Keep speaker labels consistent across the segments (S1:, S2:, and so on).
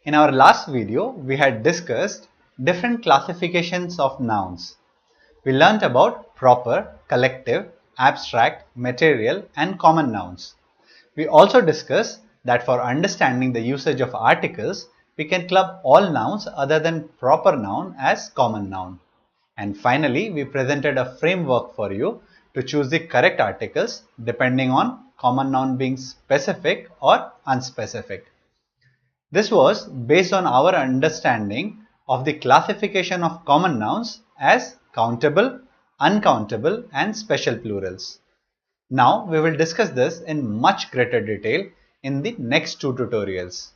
S1: In our last video, we had discussed different classifications of nouns. We learnt about proper, collective, abstract, material, and common nouns. We also discussed that for understanding the usage of articles, we can club all nouns other than proper noun as common noun. And finally, we presented a framework for you to choose the correct articles depending on common noun being specific or unspecific. This was based on our understanding of the classification of common nouns as countable, uncountable, and special plurals. Now we will discuss this in much greater detail in the next two tutorials.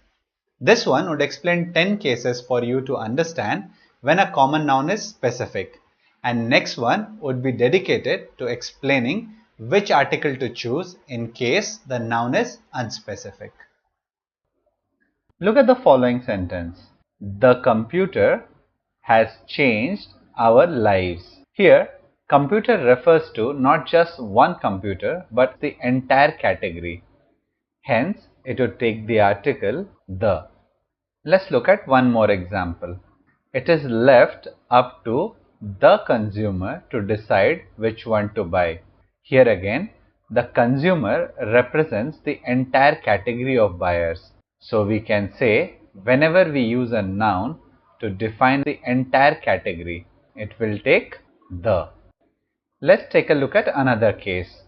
S1: This one would explain 10 cases for you to understand when a common noun is specific, and next one would be dedicated to explaining which article to choose in case the noun is unspecific. Look at the following sentence. The computer has changed our lives. Here, computer refers to not just one computer but the entire category. Hence, it would take the article the. Let's look at one more example. It is left up to the consumer to decide which one to buy. Here again, the consumer represents the entire category of buyers. So we can say whenever we use a noun to define the entire category, it will take the. Let's take a look at another case.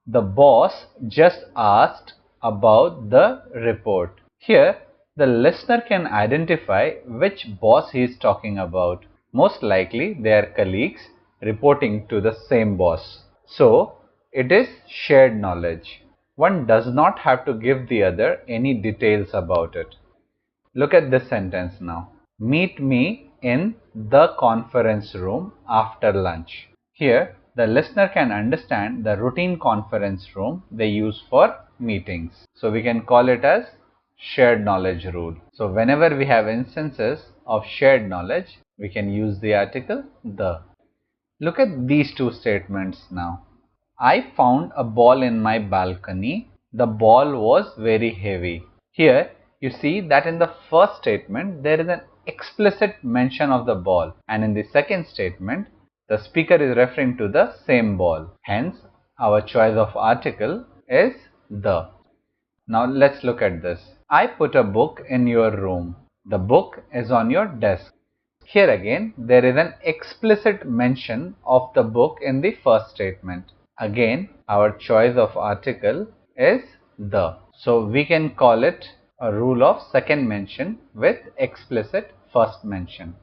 S1: The boss just asked about the report. Here, the listener can identify which boss he is talking about. Most likely, they are colleagues reporting to the same boss. So, it is shared knowledge. One does not have to give the other any details about it. Look at this sentence now. Meet me in the conference room after lunch. Here, the listener can understand the routine conference room they use for meetings. So we can call it as shared knowledge rule. So whenever we have instances of shared knowledge, we can use the article the. Look at these two statements now. I found a ball in my balcony. The ball was very heavy. Here, you see that in the first statement, there is an explicit mention of the ball, and in the second statement, the speaker is referring to the same ball. Hence, our choice of article is the. Now, let's look at this. I put a book in your room. The book is on your desk. Here again, there is an explicit mention of the book in the first statement. Again, our choice of article is the. So we can call it a rule of second mention with explicit first mention.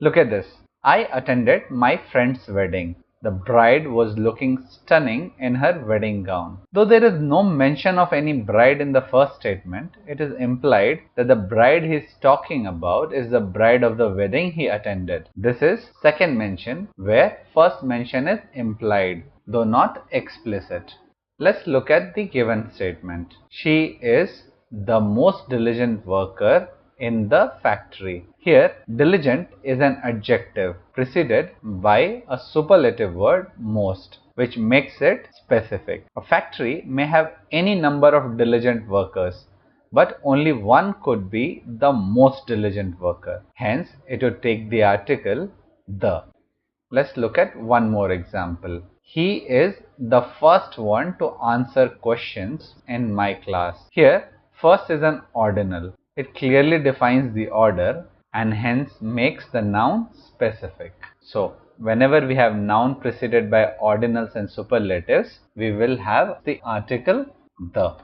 S1: Look at this. I attended my friend's wedding. The bride was looking stunning in her wedding gown. Though there is no mention of any bride in the first statement, it is implied that the bride he is talking about is the bride of the wedding he attended. This is second mention, where first mention is implied, though not explicit. Let's look at the given statement. She is the most diligent worker in the factory. Here, diligent is an adjective preceded by a superlative word most, which makes it specific. A factory may have any number of diligent workers, but only one could be the most diligent worker. Hence, it would take the article the. Let's look at one more example. He is the first one to answer questions in my class. Here, first is an ordinal. It clearly defines the order and hence makes the noun specific. So, whenever we have noun preceded by ordinals and superlatives, we will have the article the.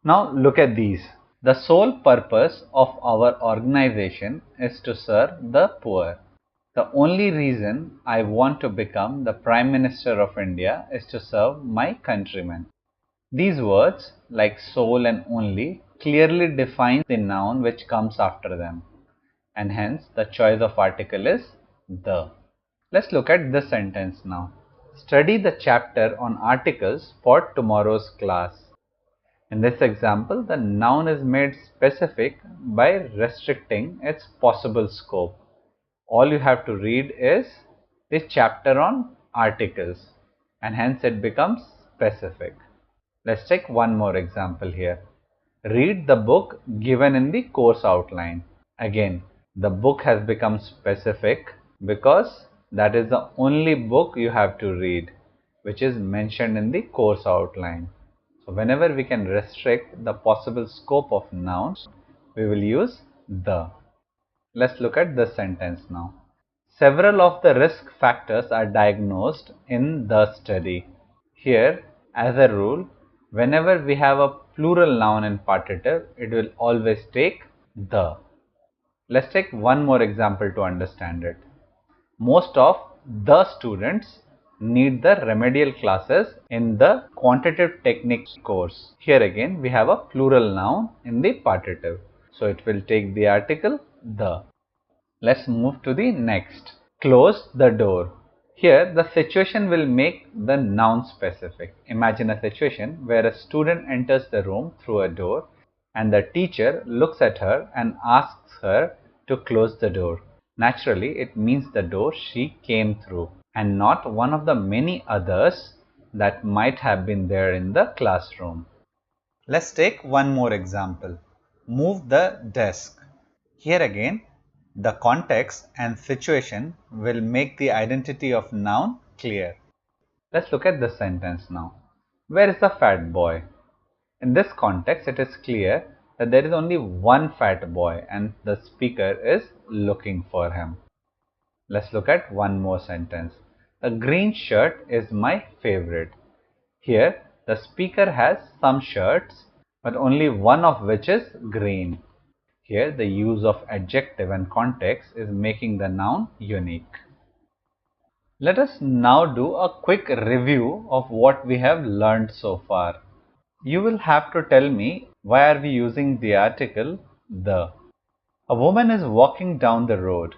S1: Now, look at these. The sole purpose of our organization is to serve the poor. The only reason I want to become the Prime Minister of India is to serve my countrymen. These words, like sole and only, clearly define the noun which comes after them, and hence the choice of article is the. Let's look at this sentence now. Study the chapter on articles for tomorrow's class. In this example, the noun is made specific by restricting its possible scope. All you have to read is the chapter on articles, and hence it becomes specific. Let's take one more example here. Read the book given in the course outline. Again, the book has become specific because that is the only book you have to read, which is mentioned in the course outline. So whenever we can restrict the possible scope of nouns, we will use the. Let's look at this sentence now. Several of the risk factors are diagnosed in the study. Here, as a rule, whenever we have a plural noun in partitive, it will always take the. Let's take one more example to understand it. Most of the students need the remedial classes in the quantitative techniques course. Here again, we have a plural noun in the partitive. So it will take the article the. Let's move to the next. Close the door. Here, the situation will make the noun specific. Imagine a situation where a student enters the room through a door and the teacher looks at her and asks her to close the door. Naturally, it means the door she came through and not one of the many others that might have been there in the classroom. Let's take one more example. Move the desk. Here again, the context and situation will make the identity of noun clear. Let's look at this sentence now. Where is the fat boy? In this context, it is clear that there is only one fat boy and the speaker is looking for him. Let's look at one more sentence. A green shirt is my favorite. Here, the speaker has some shirts, but only one of which is green. Here, the use of adjective and context is making the noun unique. Let us now do a quick review of what we have learned so far. You will have to tell me why are we using the article the. A woman is walking down the road.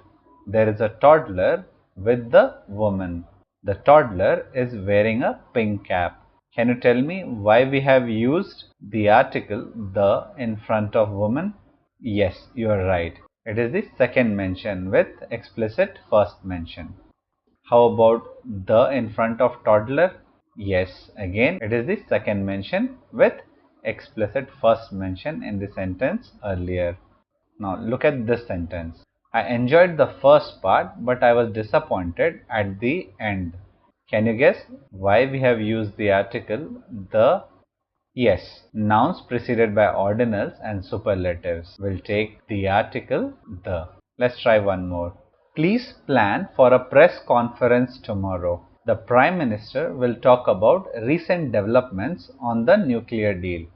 S1: There is a toddler with the woman. The toddler is wearing a pink cap. Can you tell me why we have used the article the in front of woman? Yes, you are right. It is the second mention with explicit first mention. How about the in front of toddler? Yes, again it is the second mention with explicit first mention in the sentence earlier. Now look at this sentence. I enjoyed the first part, but I was disappointed at the end. Can you guess why we have used the article the? Yes, nouns preceded by ordinals and superlatives will take the article the. Let's try one more. Please plan for a press conference tomorrow. The Prime Minister will talk about recent developments on the nuclear deal.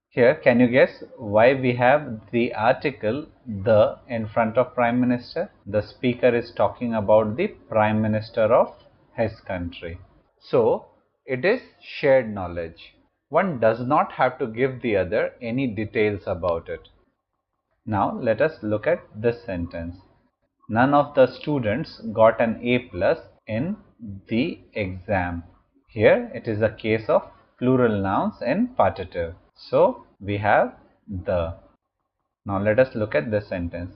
S1: Here, can you guess why we have the article the in front of Prime Minister? The speaker is talking about the Prime Minister of his country. So, it is shared knowledge. One does not have to give the other any details about it. Now, let us look at this sentence. None of the students got an A plus in the exam. Here, it is a case of plural nouns in partitive. So, we have the. Now, let us look at this sentence.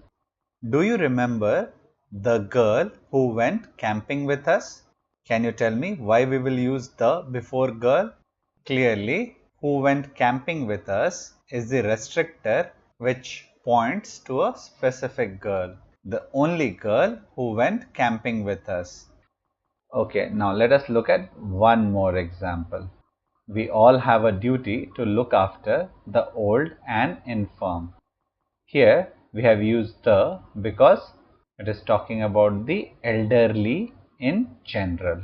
S1: Do you remember the girl who went camping with us? Can you tell me why we will use the before girl? Clearly, who went camping with us is the restrictor which points to a specific girl. The only girl who went camping with us. Okay, now let us look at one more example. We all have a duty to look after the old and infirm. Here we have used the because it is talking about the elderly in general.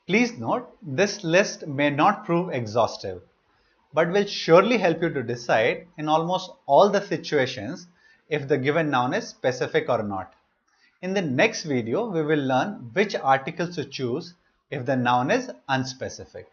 S1: Please note, this list may not prove exhaustive, but will surely help you to decide in almost all the situations if the given noun is specific or not. In the next video, we will learn which articles to choose if the noun is unspecific.